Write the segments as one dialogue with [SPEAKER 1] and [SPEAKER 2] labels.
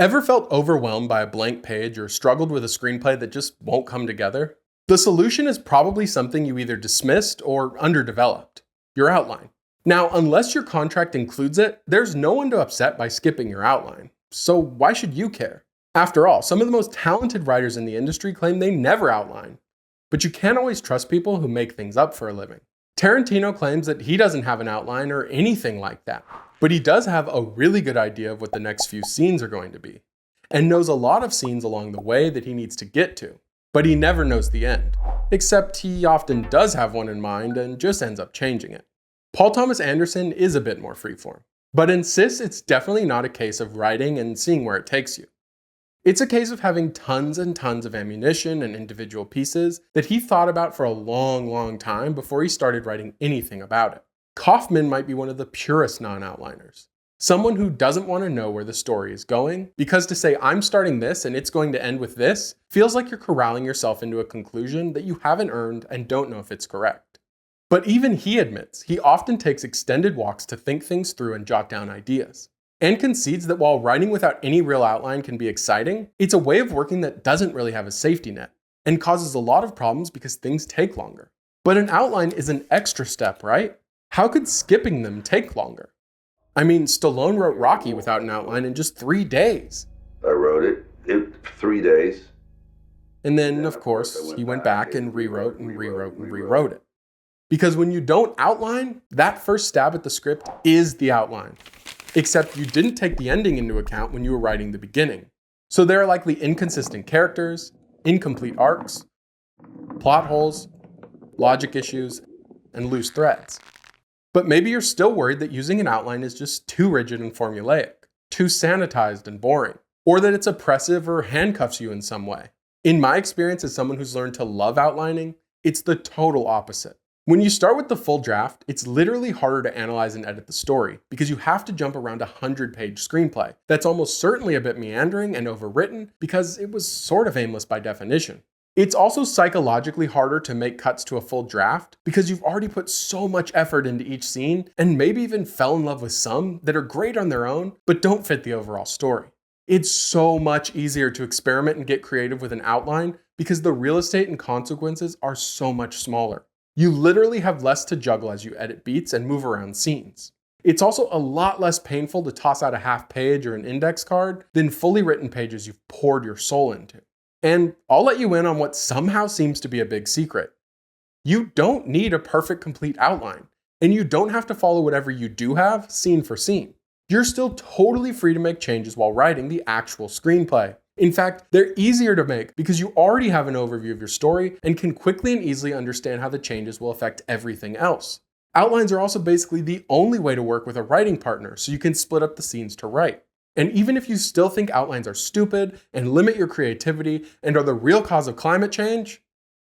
[SPEAKER 1] Ever felt overwhelmed by a blank page or struggled with a screenplay that just won't come together? The solution is probably something you either dismissed or underdeveloped: your outline. Now, unless your contract includes it, there's no one to upset by skipping your outline. So why should you care? After all, some of the most talented writers in the industry claim they never outline. But you can't always trust people who make things up for a living. Tarantino claims that he doesn't have an outline or anything like that, but he does have a really good idea of what the next few scenes are going to be, and knows a lot of scenes along the way that he needs to get to, but he never knows the end, except he often does have one in mind and just ends up changing it. Paul Thomas Anderson is a bit more freeform, but insists it's definitely not a case of writing and seeing where it takes you. It's a case of having tons and tons of ammunition and individual pieces that he thought about for a long time before he started writing anything about it. Kaufman might be one of the purest non-outliners. Someone who doesn't want to know where the story is going, because to say I'm starting this and it's going to end with this feels like you're corralling yourself into a conclusion that you haven't earned and don't know if it's correct. But even he admits he often takes extended walks to think things through and jot down ideas, and concedes that while writing without any real outline can be exciting, it's a way of working that doesn't really have a safety net, and causes a lot of problems because things take longer. But an outline is an extra step, right? How could skipping them take longer? I mean, Stallone wrote Rocky without an outline in just 3 days.
[SPEAKER 2] I wrote it 3 days.
[SPEAKER 1] And then, of course, he went back and rewrote it. Because when you don't outline, that first stab at the script is the outline. Except you didn't take the ending into account when you were writing the beginning. So there are likely inconsistent characters, incomplete arcs, plot holes, logic issues, and loose threads. But maybe you're still worried that using an outline is just too rigid and formulaic, too sanitized and boring, or that it's oppressive or handcuffs you in some way. In my experience as someone who's learned to love outlining, it's the total opposite. When you start with the full draft, it's literally harder to analyze and edit the story because you have to jump around a 100-page screenplay that's almost certainly a bit meandering and overwritten because it was sort of aimless by definition. It's also psychologically harder to make cuts to a full draft because you've already put so much effort into each scene and maybe even fell in love with some that are great on their own but don't fit the overall story. It's so much easier to experiment and get creative with an outline because the real estate and consequences are so much smaller. You literally have less to juggle as you edit beats and move around scenes. It's also a lot less painful to toss out a half page or an index card than fully written pages you've poured your soul into. And I'll let you in on what somehow seems to be a big secret. You don't need a perfect complete outline, and you don't have to follow whatever you do have scene for scene. You're still totally free to make changes while writing the actual screenplay. In fact, they're easier to make because you already have an overview of your story and can quickly and easily understand how the changes will affect everything else. Outlines are also basically the only way to work with a writing partner, so you can split up the scenes to write. And even if you still think outlines are stupid and limit your creativity and are the real cause of climate change,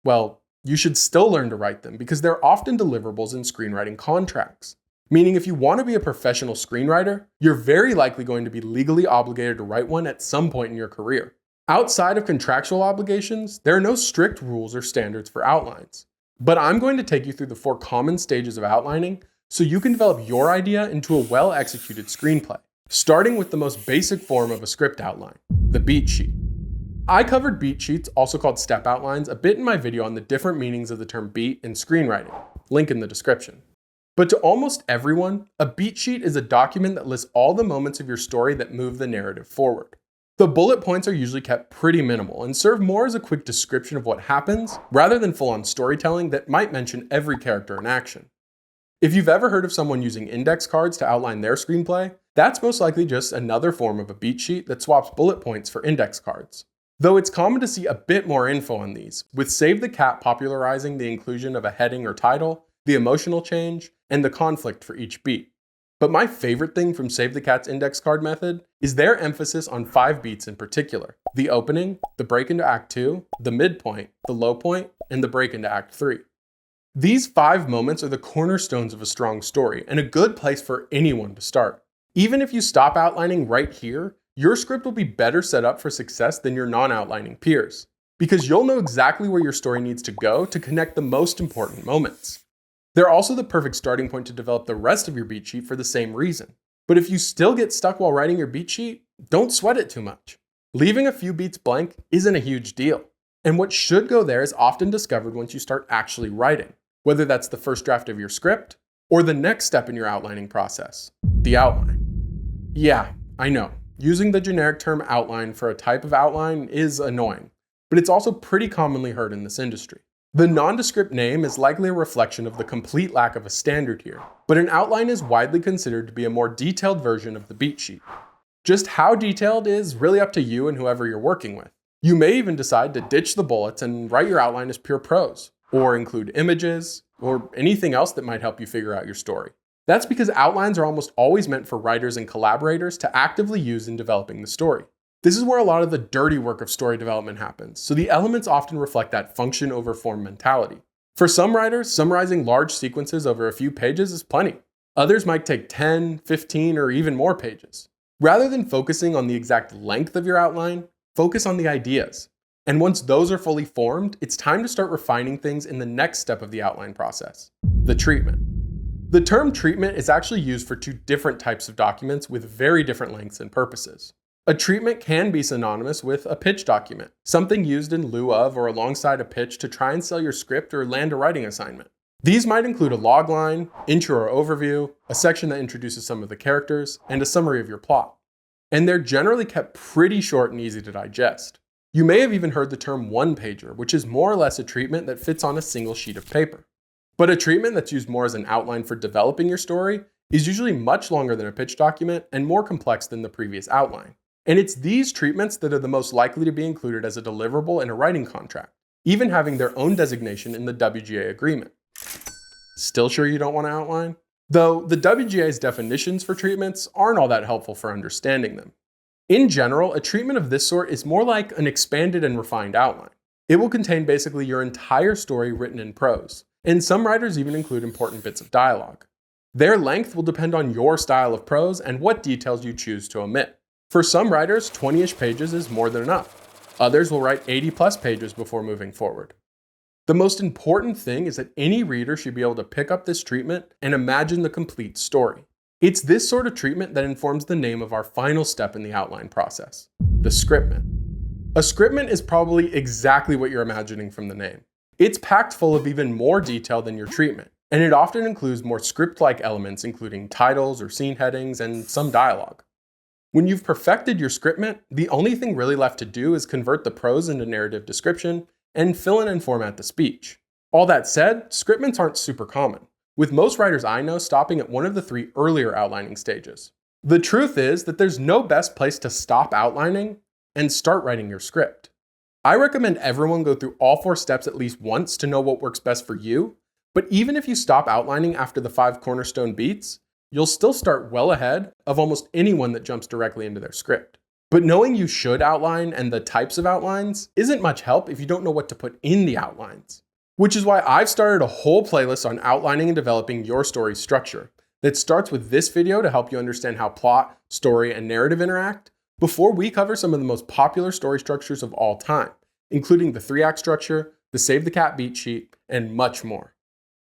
[SPEAKER 1] well, you should still learn to write them because they're often deliverables in screenwriting contracts. Meaning if you want to be a professional screenwriter, you're very likely going to be legally obligated to write one at some point in your career. Outside of contractual obligations, there are no strict rules or standards for outlines. But I'm going to take you through the 4 common stages of outlining so you can develop your idea into a well-executed screenplay, starting with the most basic form of a script outline, the beat sheet. I covered beat sheets, also called step outlines, a bit in my video on the different meanings of the term beat in screenwriting, link in the description. But to almost everyone, a beat sheet is a document that lists all the moments of your story that move the narrative forward. The bullet points are usually kept pretty minimal and serve more as a quick description of what happens, rather than full-on storytelling that might mention every character in action. If you've ever heard of someone using index cards to outline their screenplay, that's most likely just another form of a beat sheet that swaps bullet points for index cards. Though it's common to see a bit more info on these, with Save the Cat popularizing the inclusion of a heading or title, the emotional change, and the conflict for each beat. But my favorite thing from Save the Cat's index card method is their emphasis on 5 beats in particular: the opening, the break into Act 2, the midpoint, the low point, and the break into Act 3. These 5 moments are the cornerstones of a strong story and a good place for anyone to start. Even if you stop outlining right here, your script will be better set up for success than your non-outlining peers, because you'll know exactly where your story needs to go to connect the most important moments. They're also the perfect starting point to develop the rest of your beat sheet for the same reason. But if you still get stuck while writing your beat sheet, don't sweat it too much. Leaving a few beats blank isn't a huge deal. And what should go there is often discovered once you start actually writing, whether that's the first draft of your script or the next step in your outlining process, the outline. Yeah, I know, using the generic term outline for a type of outline is annoying, but it's also pretty commonly heard in this industry. The nondescript name is likely a reflection of the complete lack of a standard here, but an outline is widely considered to be a more detailed version of the beat sheet. Just how detailed is really up to you and whoever you're working with. You may even decide to ditch the bullets and write your outline as pure prose, or include images, or anything else that might help you figure out your story. That's because outlines are almost always meant for writers and collaborators to actively use in developing the story. This is where a lot of the dirty work of story development happens, so the elements often reflect that function over form mentality. For some writers, summarizing large sequences over a few pages is plenty. Others might take 10, 15, or even more pages. Rather than focusing on the exact length of your outline, focus on the ideas. And once those are fully formed, it's time to start refining things in the next step of the outline process, the treatment. The term treatment is actually used for two different types of documents with very different lengths and purposes. A treatment can be synonymous with a pitch document, something used in lieu of or alongside a pitch to try and sell your script or land a writing assignment. These might include a logline, intro or overview, a section that introduces some of the characters, and a summary of your plot. And they're generally kept pretty short and easy to digest. You may have even heard the term one-pager, which is more or less a treatment that fits on a single sheet of paper. But a treatment that's used more as an outline for developing your story is usually much longer than a pitch document and more complex than the previous outline. And it's these treatments that are the most likely to be included as a deliverable in a writing contract, even having their own designation in the WGA agreement. Still sure you don't want to outline? Though the WGA's definitions for treatments aren't all that helpful for understanding them. In general, a treatment of this sort is more like an expanded and refined outline. It will contain basically your entire story written in prose, and some writers even include important bits of dialogue. Their length will depend on your style of prose and what details you choose to omit. For some writers, 20-ish pages is more than enough. Others will write 80+ pages before moving forward. The most important thing is that any reader should be able to pick up this treatment and imagine the complete story. It's this sort of treatment that informs the name of our final step in the outline process, the scriptment. A scriptment is probably exactly what you're imagining from the name. It's packed full of even more detail than your treatment, and it often includes more script-like elements including titles or scene headings and some dialogue. When you've perfected your scriptment, the only thing really left to do is convert the prose into narrative description and fill in and format the speech. All that said, scriptments aren't super common, with most writers I know stopping at one of the 3 earlier outlining stages. The truth is that there's no best place to stop outlining and start writing your script. I recommend everyone go through all 4 steps at least once to know what works best for you, but even if you stop outlining after the 5 cornerstone beats, you'll still start well ahead of almost anyone that jumps directly into their script. But knowing you should outline and the types of outlines isn't much help if you don't know what to put in the outlines. Which is why I've started a whole playlist on outlining and developing your story structure that starts with this video to help you understand how plot, story, and narrative interact before we cover some of the most popular story structures of all time, including the 3-act structure, the Save the Cat beat sheet, and much more.